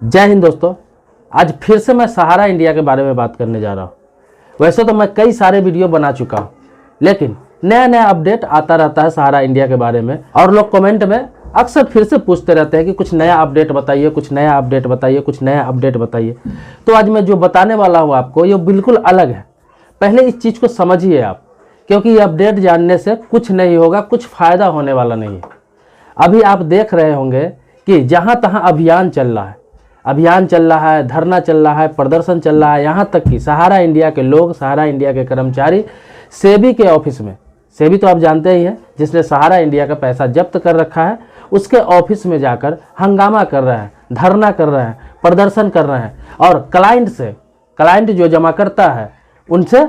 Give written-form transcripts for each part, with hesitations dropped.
जय हिंद दोस्तों। आज फिर से मैं सहारा इंडिया के बारे में बात करने जा रहा हूँ। वैसे तो मैं कई सारे वीडियो बना चुका हूँ, लेकिन नया नया अपडेट आता रहता है सहारा इंडिया के बारे में और लोग कमेंट में अक्सर फिर से पूछते रहते हैं कि कुछ नया अपडेट बताइए, कुछ नया अपडेट बताइए, कुछ नया अपडेट बताइए। तो आज मैं जो बताने वाला हूँ आपको ये बिल्कुल अलग है। पहले इस चीज़ को समझिए आप, क्योंकि ये अपडेट जानने से कुछ नहीं होगा, कुछ फ़ायदा होने वाला नहीं है। अभी आप देख रहे होंगे कि जहाँ तहाँ अभियान चल रहा है, धरना चल रहा है, प्रदर्शन चल रहा है। यहाँ तक कि सहारा इंडिया के लोग, सहारा इंडिया के कर्मचारी सेबी के ऑफिस में, सेबी तो आप जानते ही हैं जिसने सहारा इंडिया का पैसा जब्त कर रखा है, उसके ऑफिस में जाकर हंगामा कर रहे हैं, धरना कर रहे हैं, प्रदर्शन कर रहे हैं और क्लाइंट जो जमा करता है उनसे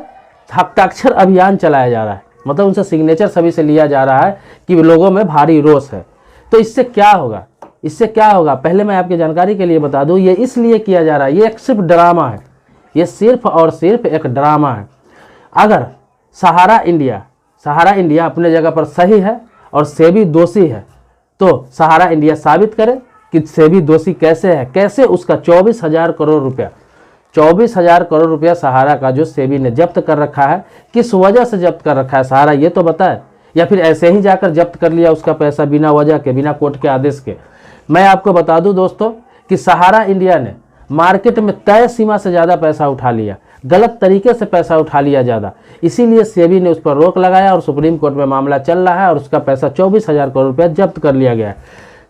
हस्ताक्षर अभियान चलाया जा रहा है। मतलब उनसे सिग्नेचर सभी से लिया जा रहा है कि लोगों में भारी रोष है। तो इससे क्या होगा, पहले मैं आपकी जानकारी के लिए बता दूं, ये इसलिए किया जा रहा है, ये एक सिर्फ ड्रामा है, ये सिर्फ और सिर्फ एक ड्रामा है। अगर सहारा इंडिया अपने जगह पर सही है और सेबी दोषी है, तो सहारा इंडिया साबित करे कि सेबी दोषी कैसे है, कैसे उसका 24,000 करोड़ रुपया सहारा का जो सेबी ने जब्त कर रखा है, किस वजह से जब्त कर रखा है सहारा, ये तो बताए, या फिर ऐसे ही जाकर जब्त कर लिया उसका पैसा बिना वजह के, बिना कोर्ट के आदेश के। मैं आपको बता दूं दोस्तों कि सहारा इंडिया ने मार्केट में तय सीमा से ज़्यादा पैसा उठा लिया, गलत तरीके से पैसा उठा लिया ज़्यादा, इसीलिए सेबी ने उस पर रोक लगाया और सुप्रीम कोर्ट में मामला चल रहा है और उसका पैसा 24,000 करोड़ रुपया जब्त कर लिया गया है।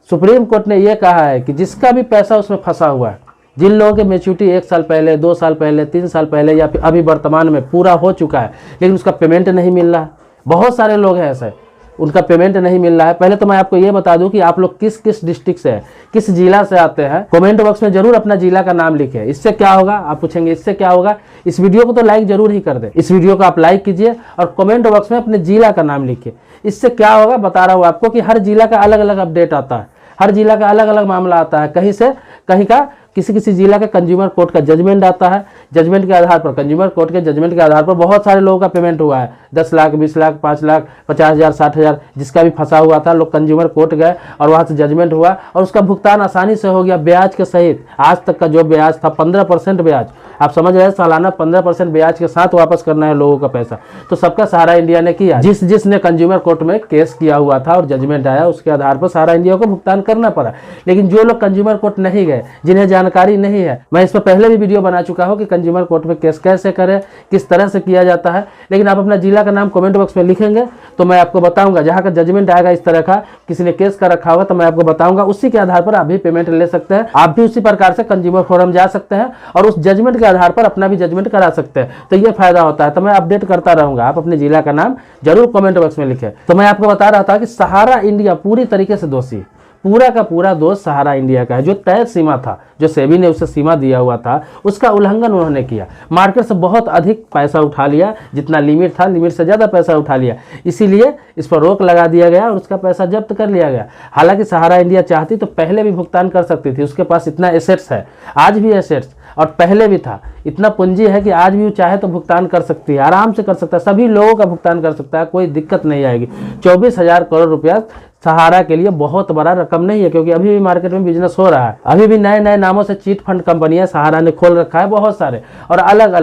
सुप्रीम कोर्ट ने यह कहा है कि जिसका भी पैसा उसमें फंसा हुआ है, जिन लोगों की मैच्योरिटी 1 साल पहले, 2 साल पहले, 3 साल पहले या फिर अभी वर्तमान में पूरा हो चुका है, लेकिन उसका पेमेंट नहीं मिल रहा है, बहुत सारे लोग हैं ऐसे, उनका पेमेंट नहीं मिल रहा है। पहले तो मैं आपको ये बता दूं कि आप लोग किस किस डिस्ट्रिक्ट से हैं, किस जिला से आते हैं, कमेंट बॉक्स में जरूर अपना जिला का नाम लिखें। इससे क्या होगा, आप पूछेंगे इससे क्या होगा, इस वीडियो को तो लाइक जरूर ही कर दें। इस वीडियो को आप लाइक कीजिए और कमेंट बॉक्स में अपने जिला का नाम लिखिए। इससे क्या होगा बता रहा हूँ आपको कि हर जिला का अलग अलग अपडेट आता है, हर जिला का अलग अलग मामला आता है। कहीं से कहीं का किसी जिला के कंज्यूमर कोर्ट का जजमेंट आता है, जजमेंट के आधार पर, कंज्यूमर कोर्ट के जजमेंट के आधार पर बहुत सारे लोगों का पेमेंट हुआ है, 10 लाख, 20 लाख, 5 लाख, 50,000, 60,000, जिसका भी फंसा हुआ था, लोग कंज्यूमर कोर्ट गए और वहाँ से जजमेंट हुआ और उसका भुगतान आसानी से हो गया, ब्याज के सहित। आज तक का जो ब्याज था 15% ब्याज, आप समझ रहे हैं, सालाना 15% ब्याज के साथ वापस करना है लोगों का पैसा। तो सबका सहारा इंडिया ने किया। जिसने कंज्यूमर कोर्ट में केस किया हुआ था और जजमेंट आया, उसके आधार पर सहारा इंडिया को भुगतान करना पड़ा। लेकिन जो लोग कंज्यूमर कोर्ट नहीं गए, जिन्हें जानकारी नहीं है, मैं इस पर पहले भी वीडियो बना चुका हूं कि कंज्यूमर कोर्ट में केस कैसे करें, किस तरह से किया जाता है। लेकिन आप अपना जिला का नाम कमेंट बॉक्स में लिखेंगे तो मैं आपको बताऊंगा, जहां का जजमेंट आएगा इस तरह का, किसी ने केस का रखा होगा तो मैं आपको बताऊंगा, उसी के आधार पर आप भी पेमेंट ले सकते हैं। आप भी उसी प्रकार से कंज्यूमर फोरम जा सकते हैं और उस जजमेंट के आधार पर अपना भी जजमेंट करा सकते हैं। तो ये फायदा होता है। तो मैं अपडेट करता रहूंगा, आप अपने जिला का नाम जरूर कमेंट बॉक्स में लिखें। तो मैं आपको बता रहा था कि सहारा इंडिया पूरी तरीके से दोषी, पूरा का पूरा दोष सहारा इंडिया का है। जो तय सीमा था, जो सेबी ने उसे सीमा दिया हुआ था, उसका उल्लंघन उन्होंने किया, मार्केट से बहुत अधिक पैसा उठा लिया, जितना लिमिट था लिमिट से ज़्यादा पैसा उठा लिया, इसीलिए इस पर रोक लगा दिया गया और उसका पैसा जब्त कर लिया गया। हालांकि सहारा इंडिया चाहती तो पहले भी भुगतान कर सकती थी, उसके पास इतना एसेट्स है, आज भी एसेट्स और पहले भी था, इतना पूंजी है कि आज भी वो चाहे तो भुगतान कर सकती है, आराम से कर सकता है, सभी लोगों का भुगतान कर सकता है, कोई दिक्कत नहीं आएगी। 24,000 करोड़ रुपया सहारा के लिए बहुत बड़ा रकम नहीं है, क्योंकि अभी भी मार्केट में बिजनेस हो रहा है, अभी भी नए नए नामों से चीट फंड कंपनियां सहारा ने खोल रखा है, बहुत सारे, और अलग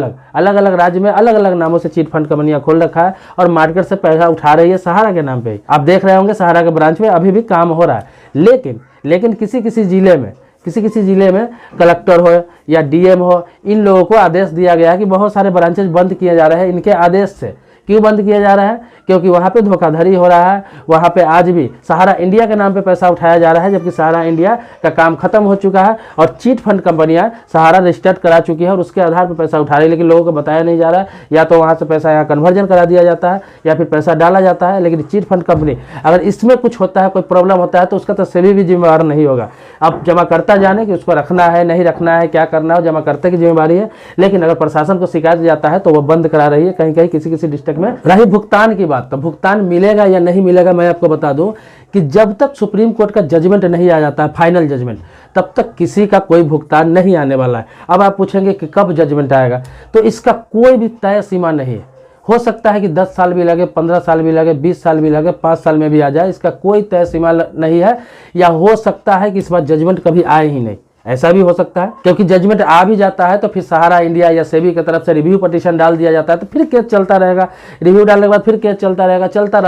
अलग राज्य में अलग अलग नामों से चीट फंड कंपनियां खोल रखा है और मार्केट से पैसा उठा रही है सहारा के नाम पे। आप देख रहे होंगे सहारा के ब्रांच में अभी भी काम हो रहा है। लेकिन किसी जिले में कलेक्टर हो या डीएम हो, इन लोगों को आदेश दिया गया है कि बहुत सारे ब्रांचेज बंद किए जा रहे हैं इनके आदेश से। क्यों बंद किया जा रहा है? क्योंकि वहाँ पे धोखाधड़ी हो रहा है, वहाँ पे आज भी सहारा इंडिया के नाम पे पैसा उठाया जा रहा है, जबकि सहारा इंडिया का काम खत्म हो चुका है और चीट फंड कंपनियां सहारा रजिस्टर्ड करा चुकी है और उसके आधार पर पैसा उठा रही है, लेकिन लोगों को बताया नहीं जा रहा है। या तो वहाँ से पैसा यहाँ कन्वर्जन करा दिया जाता है या फिर पैसा डाला जाता है, लेकिन चीट फंड कंपनी अगर इसमें कुछ होता है, कोई प्रॉब्लम होता है, तो उसका तो सेबी भी जिम्मेवार नहीं होगा। अब जमा करता जाने कि उसको रखना है नहीं रखना है, क्या करना है, जमा करते की जिम्मेवारी है। लेकिन अगर प्रशासन को शिकायत जाता है तो वो बंद करा रही है कहीं कहीं किसी डिस्ट्रिक्ट में। रही भुगतान की बात, तो भुगतान मिलेगा या नहीं मिलेगा, मैं आपको बता दूं कि जब तक सुप्रीम कोर्ट का जजमेंट नहीं आ जाता है, फाइनल जजमेंट, तब तक किसी का कोई भुगतान नहीं आने वाला है। अब आप पूछेंगे कि कब जजमेंट आएगा, तो इसका कोई भी तय सीमा नहीं है। हो सकता है कि 10 साल भी लगे, 15 साल भी लगे, 20 साल भी लगे, 5 साल में भी आ जाए, इसका कोई तय सीमा नहीं है। या हो सकता है कि इस बार जजमेंट कभी आए ही नहीं, ऐसा भी हो सकता है, क्योंकि जजमेंट आ भी जाता है तो फिर सहारा इंडिया या सेबी की तरफ से रिव्यू पिटीशन डाल दिया जाता है, तो फिर केस चलता रहेगा, रिव्यू डालने के बाद फिर केस चलता रहेगा, चलता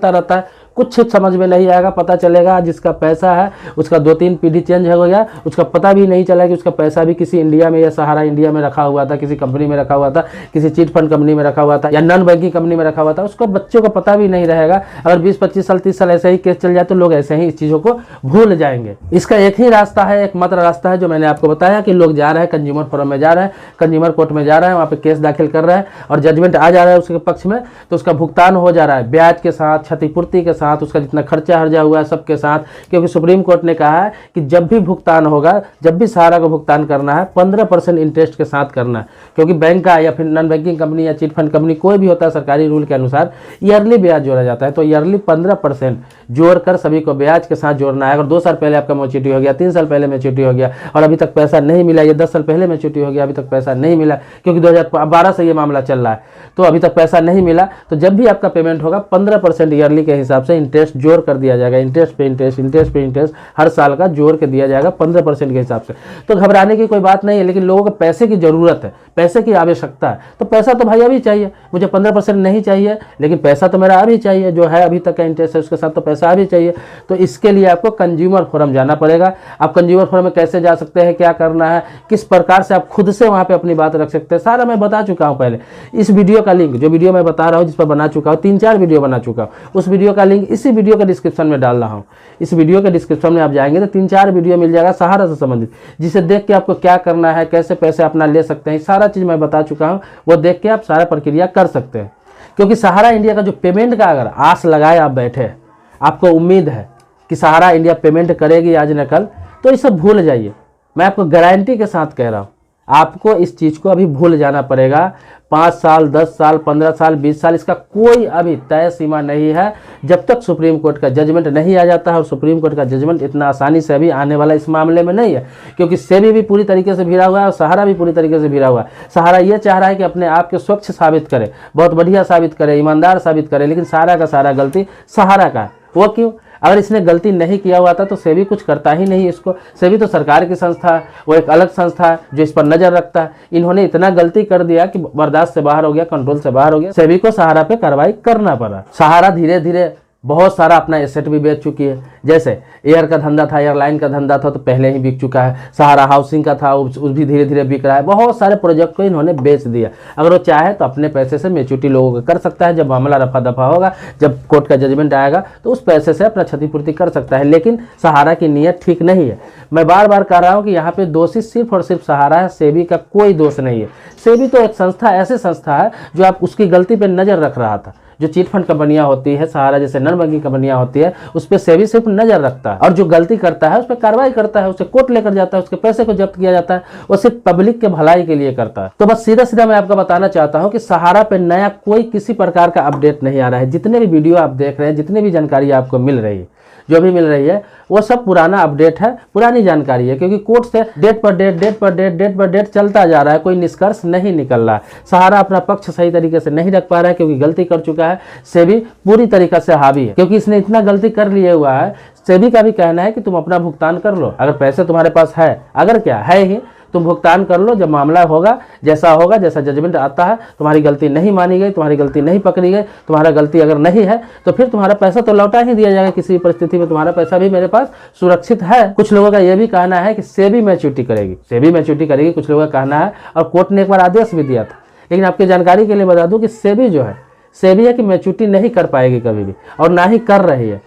रहता है। कुछ समझ में नहीं आएगा, पता चलेगा जिसका पैसा है उसका 2-3 पीढ़ी चेंज हो गया, उसका पता भी नहीं चला कि उसका पैसा भी किसी इंडिया में या सहारा इंडिया में रखा हुआ था, किसी कंपनी में रखा हुआ था, किसी चिट फंड कंपनी में रखा हुआ था या नॉन बैंकिंग कंपनी में रखा हुआ था, उसको बच्चों को पता भी नहीं रहेगा। अगर 20-25 साल 30 साल ऐसे ही केस चल जाए तो लोग ऐसे ही इस चीज़ों को भूल जाएंगे। इसका एक ही रास्ता है, एकमात्र रास्ता है जो मैंने आपको बताया कि लोग जा रहे हैं कंज्यूमर फोरम में, जा रहे हैं कंज्यूमर कोर्ट में, जा रहे हैं वहाँ पे केस दाखिल कर रहे हैं और जजमेंट आ जा रहा है उसके पक्ष में, तो उसका भुगतान हो जा रहा है ब्याज के साथ, क्षतिपूर्ति के साथ, उसका जितना खर्चा हर्जा हुआ है सबके साथ। क्योंकि सुप्रीम कोर्ट ने कहा है कि जब भी भुगतान होगा, जब भी सहारा को भुगतान करना है 15% इंटरेस्ट के साथ करना है, क्योंकि बैंक का या फिर नॉन बैंकिंग कंपनी या चिट फंड कंपनी कोई भी होता है सरकारी रूल के अनुसार ईयरली ब्याज जोड़ा जाता है, तो ईयरली 15% जोड़कर सभी को ब्याज के साथ जोड़ना है। अगर 2 साल पहले आपका मैच्योरिटी हो गया, 3 साल पहले मैच्योरिटी हो गया और अभी तक पैसा नहीं मिला, या 10 साल पहले मैच्योरिटी हो गया अभी तक पैसा नहीं मिला, क्योंकि 2012 से ये मामला चल रहा है, तो अभी तक पैसा नहीं मिला, तो जब भी आपका पेमेंट होगा 15% ईयरली के हिसाब से इंटरेस्ट जोड़ कर दिया जाएगा। इंटरेस्ट पे इंटरेस्ट हर साल का जोड़ के दिया जाएगा 15% के हिसाब से। तो घबराने की कोई बात नहीं है, लेकिन लोगों को पैसे की जरूरत है, पैसे की आवश्यकता है, तो पैसा तो भाई अभी चाहिए, मुझे 15% नहीं चाहिए लेकिन पैसा तो मेरा अभी चाहिए, जो है अभी तक का इंटरेस्ट है उसके साथ तो पैसा अभी चाहिए। तो इसके लिए आपको कंज्यूमर फोरम जाना पड़ेगा। आप कंज्यूमर फोरम में कैसे जा सकते हैं, क्या करना है, किस प्रकार से आप खुद से वहां पे अपनी बात रख सकते हैं, सारा मैं बता चुका हूं पहले। इस वीडियो का लिंक, जो वीडियो मैं बता रहा हूं जिस पर बना चुका हूं, 3-4 वीडियो बना चुका हूं, उस वीडियो का लिंक इसी वीडियो के डिस्क्रिप्शन में डाल रहा हूं। इस वीडियो के डिस्क्रिप्शन में आप जाएंगे तो 3-4 वीडियो मिल जाएगा सहारा से संबंधित, जिसे देख के आपको क्या करना है, कैसे पैसे अपना ले सकते हैं, सारा चीज मैं बता चुका हूं। वो देख के आप सारा प्रक्रिया कर सकते हैं। क्योंकि सहारा इंडिया का जो पेमेंट का अगर आस लगाए आप बैठे, आपको उम्मीद है कि सहारा इंडिया पेमेंट करेगी आज न कल, तो इसे भूल जाइए। मैं आपको गारंटी के साथ कह रहा हूँ, आपको इस चीज़ को अभी भूल जाना पड़ेगा। 5 साल, 10 साल, 15 साल, 20 साल, इसका कोई अभी तय सीमा नहीं है, जब तक सुप्रीम कोर्ट का जजमेंट नहीं आ जाता है। और सुप्रीम कोर्ट का जजमेंट इतना आसानी से अभी आने वाला इस मामले में नहीं है, क्योंकि सेबी भी पूरी तरीके से भिड़ा हुआ है और सहारा भी पूरी तरीके से भिड़ा हुआ है। सहारा ये चाह रहा है कि अपने आप के स्वच्छ साबित करे, बहुत बढ़िया साबित करे, ईमानदार साबित करे, लेकिन सारा का सारा गलती सहारा का है। वो क्यों? अगर इसने गलती नहीं किया हुआ था तो सेबी कुछ करता ही नहीं इसको। सेबी तो सरकार की संस्था है, वो एक अलग संस्था है जो इस पर नजर रखता है। इन्होंने इतना गलती कर दिया कि बर्दाश्त से बाहर हो गया, कंट्रोल से बाहर हो गया, सेबी को सहारा पे कार्रवाई करना पड़ा। सहारा धीरे धीरे बहुत सारा अपना एसेट भी बेच चुकी है। जैसे एयर का धंधा था, एयरलाइन का धंधा था, तो पहले ही बिक चुका है। सहारा हाउसिंग का था, उस भी धीरे धीरे बिक रहा है। बहुत सारे प्रोजेक्ट को इन्होंने बेच दिया। अगर वो चाहे तो अपने पैसे से मैच्योरिटी लोगों को कर सकता है। जब मामला रफा दफा होगा, जब कोर्ट का जजमेंट आएगा, तो उस पैसे से अपना क्षतिपूर्ति कर सकता है। लेकिन सहारा की नीयत ठीक नहीं है। मैं बार बार कह रहा हूँ कि यहाँ पे दोषी सिर्फ और सिर्फ सहारा है, सेबी का कोई दोष नहीं है। सेबी तो एक संस्था, ऐसी संस्था है जो आप उसकी गलती पर नजर रख रहा था। जो चिट फंड कंपनियां होती है, सहारा जैसे नॉन बैंकिंग कंपनियां होती है, उस पर सेबी सिर्फ नजर रखता है, और जो गलती करता है उस पर कार्रवाई करता है, उसे कोर्ट लेकर जाता है, उसके पैसे को जब्त किया जाता है। वो सिर्फ पब्लिक के भलाई के लिए करता है। तो बस सीधा सीधा मैं आपको बताना चाहता हूं कि सहारा पे नया कोई किसी प्रकार का अपडेट नहीं आ रहा है। जितने भी वीडियो आप देख रहे हैं, जितनी भी जानकारी आपको मिल रही है, जो भी मिल रही है, वो सब पुराना अपडेट है, पुरानी जानकारी है। क्योंकि कोर्ट से डेट पर डेट चलता जा रहा है, कोई निष्कर्ष नहीं निकल रहा है। सहारा अपना पक्ष सही तरीके से नहीं रख पा रहा है, क्योंकि गलती कर चुका है। सेबी पूरी तरीके से हावी है, क्योंकि इसने इतना गलती कर लिया हुआ है। सेबी का भी कहना है कि तुम अपना भुगतान कर लो, अगर पैसे तुम्हारे पास है, अगर क्या है ही, तुम भुगतान कर लो। जब मामला होगा, जैसा जजमेंट आता है, तुम्हारी गलती नहीं मानी गई, तुम्हारी गलती नहीं पकड़ी गई, तुम्हारा गलती अगर नहीं है, तो फिर तुम्हारा पैसा तो लौटा ही दिया जाएगा। किसी परिस्थिति में तुम्हारा पैसा भी मेरे पास सुरक्षित है। कुछ लोगों का यह भी कहना है कि सेबी मैच्योरिटी करेगी, कुछ लोगों का कहना है, और कोर्ट ने एक बार आदेश भी दिया था। लेकिन आपकी जानकारी के लिए बता दूं कि सेबी जो है, सेबी है कि मैच्योरिटी नहीं कर पाएगी कभी भी, और ना ही कर रही है।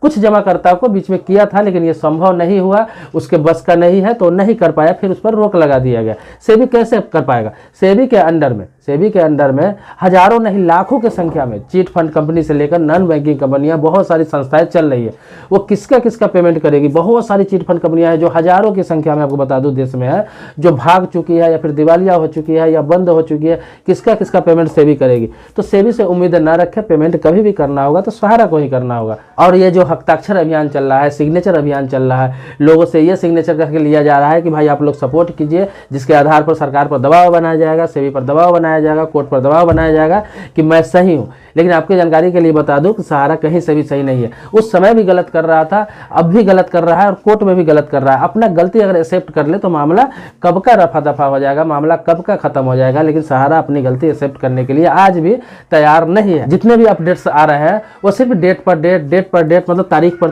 कुछ जमाकर्ताओं को बीच में किया था, लेकिन ये संभव नहीं हुआ, उसके बस का नहीं है, तो नहीं कर पाया, फिर उस पर रोक लगा दिया गया। सेबी कैसे कर पाएगा? सेबी के अंडर में हजारों नहीं लाखों की संख्या में चिट फंड कंपनी से लेकर नॉन बैंकिंग कंपनियां, बहुत सारी संस्थाएं चल रही है। वो किसका पेमेंट करेगी? बहुत सारी चिट फंड कंपनियां हैं जो हजारों की संख्या में, आपको बता दूं, देश में है, जो भाग चुकी है या फिर दिवालिया हो चुकी है या बंद हो चुकी है। किसका पेमेंट सेबी करेगी? तो सेबी से उम्मीद न रखे। पेमेंट कभी भी करना होगा तो सहारा को ही करना होगा। और ये जो हस्ताक्षर अभियान चल रहा है, सिग्नेचर अभियान चल रहा है, लोगों से ये सिग्नेचर करके लिया जा रहा है कि भाई आप लोग सपोर्ट कीजिए, जिसके आधार पर सरकार पर दबाव बनाया जाएगा, सेबी पर दबाव बनाया जाएगा, कोर्ट पर दबाव बनाया जाएगा कि मैं सही हूँ। लेकिन आपकी जानकारी के लिए बता दूं कि सहारा कहीं से भी सही नहीं है। उस समय भी गलत कर रहा था, अब भी गलत कर रहा है और कोर्ट में भी गलत कर रहा है। अपना गलती अगर एक्सेप्ट कर ले तो मामला कब का रफा दफा हो जाएगा, मामला कब का खत्म हो जाएगा। लेकिन सहारा अपनी गलती एक्सेप्ट करने के लिए आज भी तैयार नहीं है। जितने भी अपडेट्स आ रहे हैं वो सिर्फ डेट पर डेट मतलब तारीख पर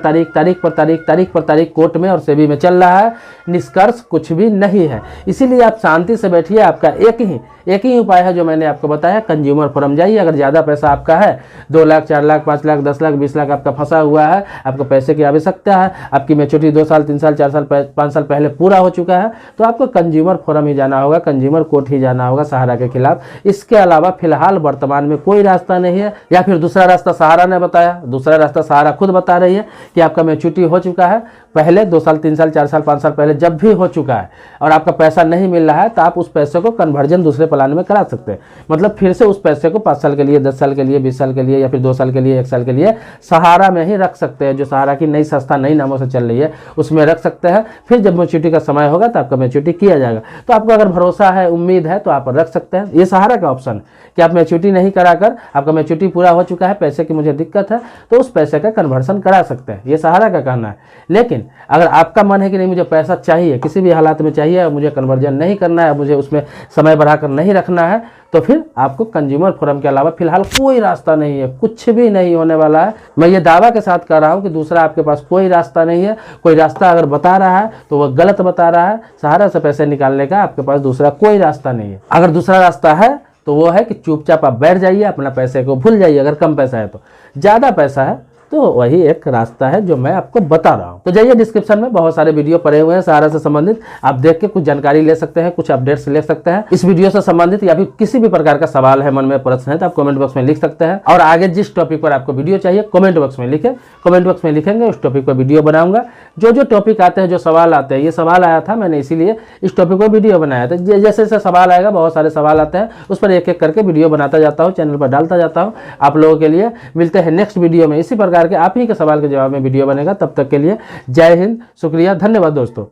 तारीख कोर्ट में और सेबी में चल रहा है, निष्कर्ष कुछ भी नहीं है। इसीलिए आप शांति से बैठिए। आपका एक ही उपाय है जो मैंने आपको बताया, कंज्यूमर फोरम जाइए। अगर ज़्यादा पैसा आपका है, 2 लाख 4 लाख 5 लाख 10 लाख 20 लाख आपका फंसा हुआ है, आपको पैसे की आवश्यकता है, आपकी मैच्योरिटी 2 साल 3 साल 4 साल 5 साल पहले पूरा हो चुका है, तो आपको कंज्यूमर फोरम ही जाना होगा, कंज्यूमर कोर्ट ही जाना होगा सहारा के खिलाफ। इसके अलावा फिलहाल वर्तमान में कोई रास्ता नहीं है। या फिर दूसरा रास्ता सहारा ने बताया, दूसरा रास्ता सहारा खुद बता रही है कि आपका मैच्योरिटी हो चुका है पहले 2 साल 3 साल 4 साल 5 साल पहले, जब भी हो चुका है और आपका पैसा नहीं मिल रहा है तो आप उस पैसे को कन्वर्जन दूसरे प्लान में करा सकते हैं। मतलब फिर से उस पैसे को 5 साल के लिए, 10 साल के लिए, 20 साल के लिए या फिर 2 साल के लिए, 1 साल के लिए सहारा में ही रख सकते हैं। जो सहारा की नई संस्था नई नामों से चल रही है उसमें रख सकते हैं। फिर जब मैच्योरिटी का समय होगा तो आपका मैच्योरिटी किया जाएगा। तो आपको अगर भरोसा है, उम्मीद है तो आप रख सकते हैं। ये सहारा का ऑप्शन कि आप मैच्योरिटी नहीं कराकर, आपका मैच्योरिटी पूरा हो चुका है, पैसे की मुझे दिक्कत है, तो उस पैसे का कन्वर्सन करा सकते हैं। ये सहारा का कहना है। लेकिन अगर आपका मन है कि नहीं मुझे पैसा चाहिए, किसी भी हालात में चाहिए, मुझे कन्वर्जन नहीं करना है, मुझे उसमें समय बढ़ाकर नहीं रखना है, तो फिर आपको कंज्यूमर फोरम के अलावा फिलहाल कोई रास्ता नहीं है, कुछ भी नहीं होने वाला है। मैं ये दावा के साथ कह रहा हूँ कि दूसरा आपके पास कोई रास्ता नहीं है। कोई रास्ता अगर बता रहा है तो वह गलत बता रहा है। सहारा से पैसे निकालने का आपके पास दूसरा कोई रास्ता नहीं है। अगर दूसरा रास्ता है तो वो है कि चुपचाप आप बैठ जाइए, अपना पैसे को भूल जाइए। अगर कम पैसा है तो, ज़्यादा पैसा है तो वही एक रास्ता है जो मैं आपको बता रहा हूँ। तो जाइए, डिस्क्रिप्शन में बहुत सारे वीडियो पड़े हुए हैं सहारा से संबंधित, आप देख के कुछ जानकारी ले सकते हैं, कुछ अपडेट्स ले सकते हैं। इस वीडियो से संबंधित या फिर किसी भी प्रकार का सवाल है, मन में प्रश्न है, तो आप कमेंट बॉक्स में लिख सकते हैं। और आगे जिस टॉपिक पर आपको वीडियो चाहिए कमेंट बॉक्स में लिखें, कमेंट बॉक्स में लिखेंगे, उस टॉपिक पर वीडियो बनाऊंगा। जो टॉपिक आते हैं, जो सवाल आते हैं, ये सवाल आया था मैंने इसीलिए इस टॉपिक पर वीडियो बनाया था। जैसे जैसे सवाल आएगा, बहुत सारे सवाल आते हैं, उस पर एक एक करके वीडियो बनाता जाता हूँ, चैनल पर डालता जाता हूँ आप लोगों के लिए। मिलते हैं नेक्स्ट वीडियो में, इसी प्रकार के आप ही के सवाल के जवाब में वीडियो बनेगा। तब तक के लिए जय हिंद, शुक्रिया, धन्यवाद दोस्तों।